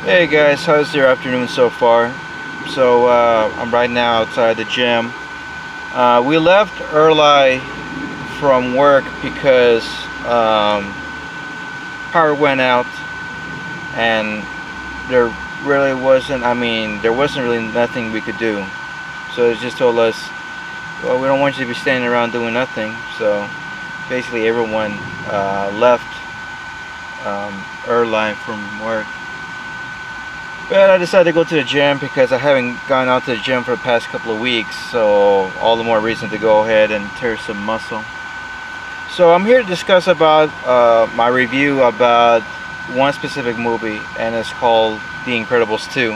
Hey guys, how's your afternoon so far? I'm right now outside the gym. We left early from work because power went out and there really wasn't, there wasn't really nothing we could do. So it just told us, well, we don't want you to be standing around doing nothing. So basically everyone left early from work. But I decided to go to the gym because I haven't gone out to the gym for the past couple of weeks, so all the more reason to go ahead and tear some muscle. So I'm here to discuss about my review about one specific movie, and it's called The Incredibles 2.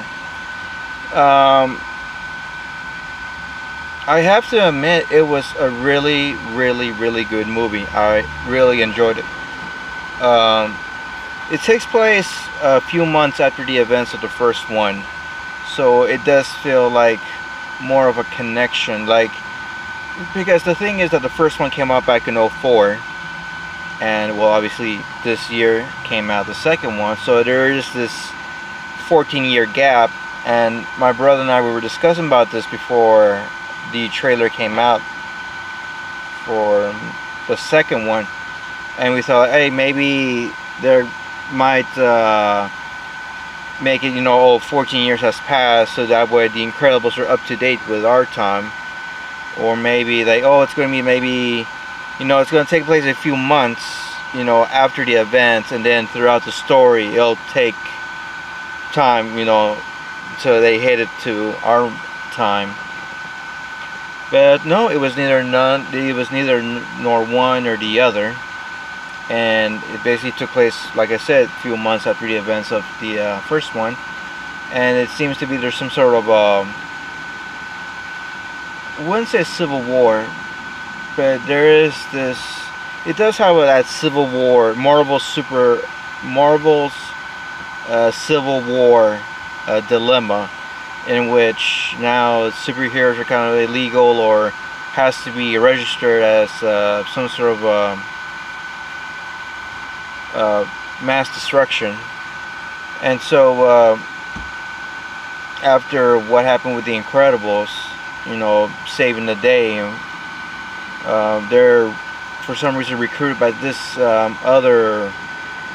I have to admit it was a really good movie. I really enjoyed it. It takes place a few months after the events of the first one, so it does feel like more of a connection, because the thing is that the first one came out back in '04, and well, obviously this year came out the second one, so there is this 14-year gap. And my brother and I, we were discussing about this before the trailer came out for the second one, and we thought, hey, maybe there might make it, 14 years has passed, so that way the Incredibles are up to date with our time. Or maybe it's going to be it's going to take place a few months, after the events, and then throughout the story it'll take time, till they hit it to our time. But no, it was neither nor one or the other. And it basically took place, like I said, a few months after the events of the first one. And it seems to be there's some sort of I wouldn't say civil war, but there is this, it does have that civil war, Marvel's civil war dilemma, in which now superheroes are kind of illegal or has to be registered as some sort of mass destruction. And so after what happened with the Incredibles, saving the day, they're for some reason recruited by this other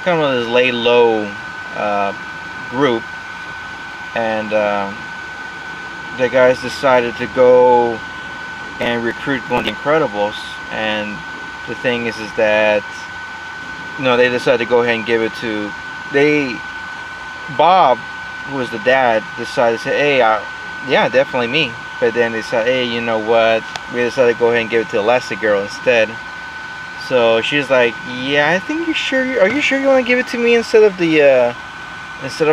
kind of this lay low group, and the guys decided to go and recruit one of the Incredibles. And the thing is that they decided to go ahead and give it to Bob, who was the dad, decided to say, hey, yeah, definitely me. But then they said, hey, you know what, we decided to go ahead and give it to Elastigirl instead. So she's like, yeah, I think are you sure you want to give it to me instead of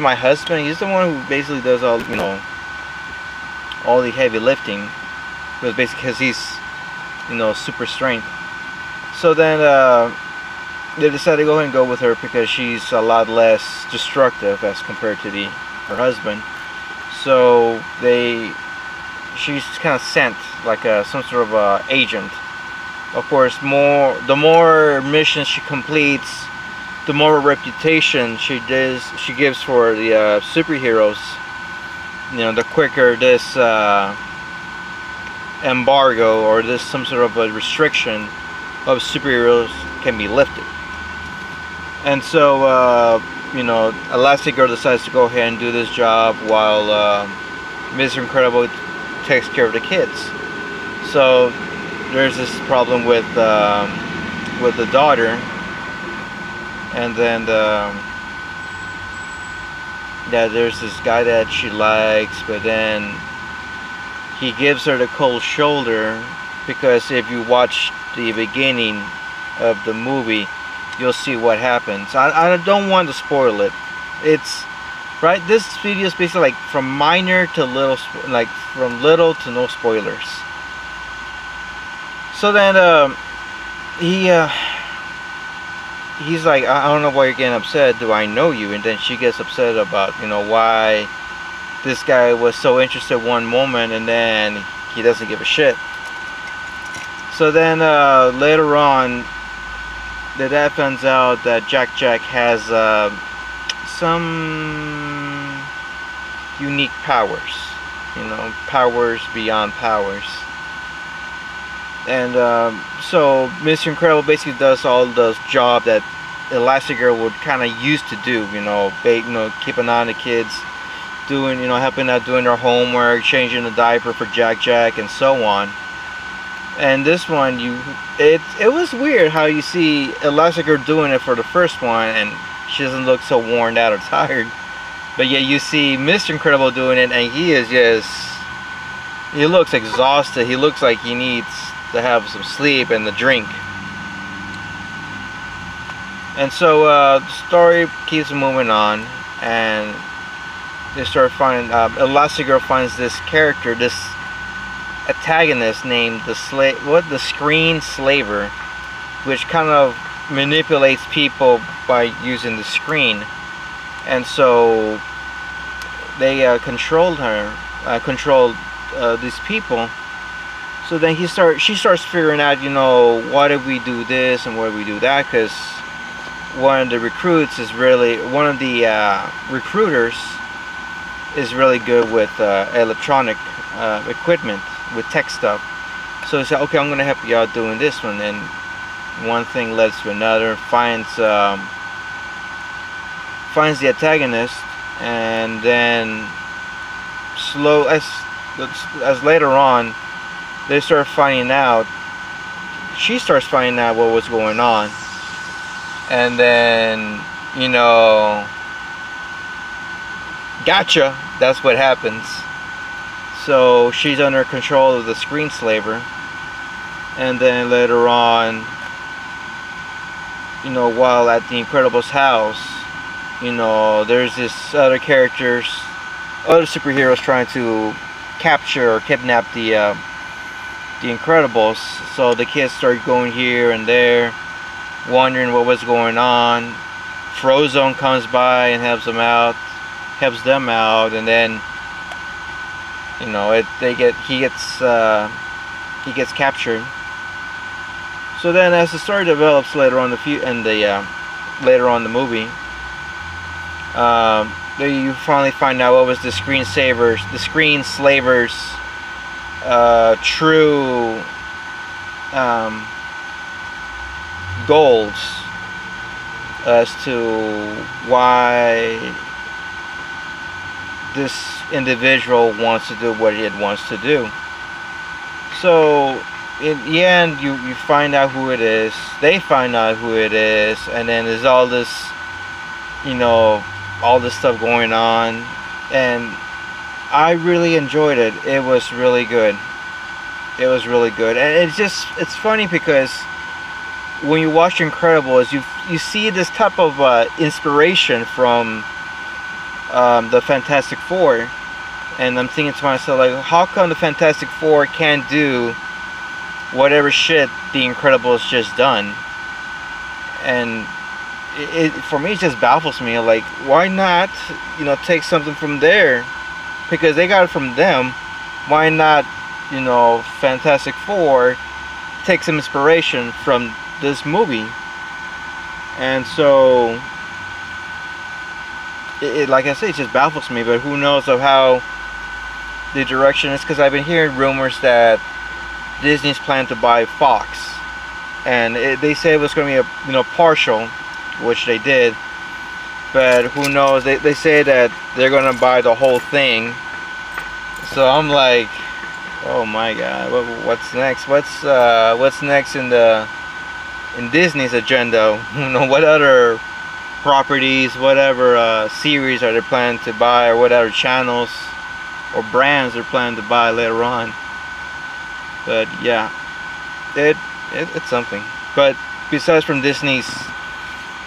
my husband? He's the one who basically does all the heavy lifting, because he's super strength. So then they decided to go ahead and go with her because she's a lot less destructive as compared to her husband. So she's kind of sent like some sort of agent. Of course, the more missions she completes, the more reputation she gives for the superheroes. The quicker this embargo or this some sort of a restriction of superheroes can be lifted. And so Elastigirl decides to go ahead and do this job while Mr. Incredible takes care of the kids. So there's this problem with the daughter, and then there's this guy that she likes, but then he gives her the cold shoulder, because if you watch the beginning of the movie, you'll see what happens. I don't want to spoil it. It's right. This video is basically like from minor to little, from little to no spoilers. So then he's like, I don't know why you're getting upset. Do I know you? And then she gets upset about why this guy was so interested one moment and then he doesn't give a shit. So then later on, the dad finds out that Jack has some unique powers, powers beyond powers. And so Mr. Incredible basically does all those jobs that Elastigirl would kind of used to do, keep an eye on the kids, doing, helping out doing their homework, changing the diaper for Jack, and so on. And this one, it was weird how you see Elastigirl doing it for the first one, and she doesn't look so worn out or tired. But yet you see Mr. Incredible doing it, and he looks exhausted. He looks like he needs to have some sleep and a drink. And so the story keeps moving on, and they start finding, Elastigirl finds this character, this antagonist named the Screen Slaver, which kind of manipulates people by using the screen. And so they controlled these people. So then she starts figuring out, why did we do this and why did we do that? Because one of the recruiters is really good with electronic equipment, with tech stuff. So he said, okay, I'm gonna help you out doing this one. And one thing leads to another. Finds the antagonist, and then as later on she starts finding out what was going on. And then, gotcha, that's what happens. So she's under control of the Screen Slaver. And then later on, while at the Incredibles' house, there's this other superheroes trying to capture or kidnap the Incredibles. So the kids start going here and there, wondering what was going on. Frozone comes by and helps them out, and then he gets captured. So then, as the story develops later on later on in the movie, you finally find out what was the Screen Slaver's true goals as to why this individual wants to do what it wants to do. So in the end, you find out who it is. They find out who it is, and then there's all this stuff going on, and I really enjoyed it. It was really good. And it's funny because when you watch Incredibles, you see this type of inspiration from the Fantastic Four, and I'm thinking to myself, like, how come the Fantastic Four can't do whatever shit the Incredibles just done? And for me, it just baffles me. Like, why not take something from there? Because they got it from them. Why not Fantastic Four take some inspiration from this movie? And so like I say, it just baffles me. But who knows of how the direction is, because I've been hearing rumors that Disney's planning to buy Fox, and they say it was going to be a partial, which they did, but who knows. They say that they're going to buy the whole thing. So I'm like, oh my god, what's next? What's next in Disney's agenda? What other properties, whatever series are they planning to buy, or what other channels or brands they're planning to buy later on? But yeah, it's something. But besides from Disney's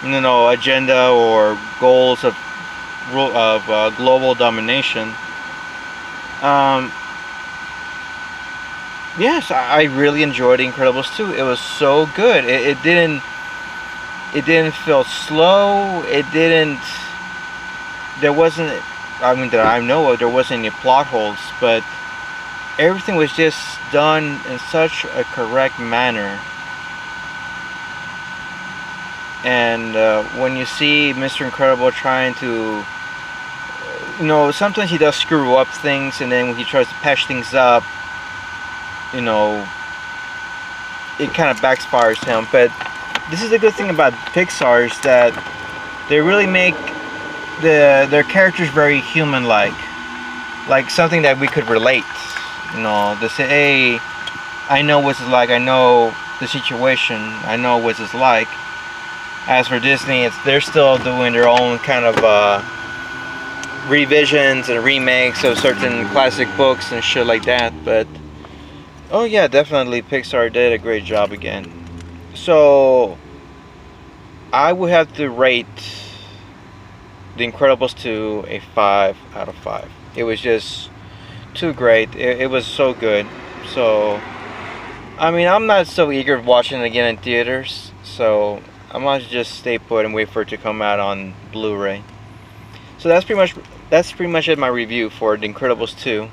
agenda or goals of global domination, yes, I really enjoyed Incredibles 2. It was so good. It didn't feel slow. There wasn't, that I know of, there wasn't any plot holes, but everything was just done in such a correct manner. And when you see Mr. Incredible trying to you know, sometimes he does screw up things, and then when he tries to patch things up, you know, it kind of backfires him. But this is the good thing about Pixar, is that they really make their characters very human-like, like something that we could relate. You know, they say, hey, I know what it's like, I know the situation, I know what it's like. As for Disney, they're still doing their own kind of revisions and remakes of certain classic books and shit like that. But oh yeah, definitely Pixar did a great job again. So I would have to rate The Incredibles 2 a 5 out of 5. It was just too great. It was so good. So I mean, I'm not so eager watching it again in theaters, so I might just stay put and wait for it to come out on Blu-ray. So that's pretty much it, my review for The Incredibles 2.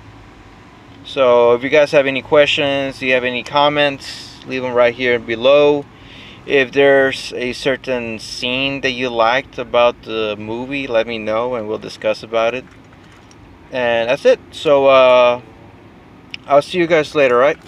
So if you guys have any questions, do you have any comments, leave them right here below. If there's a certain scene that you liked about the movie, let me know and we'll discuss about it. And that's it. So I'll see you guys later, right?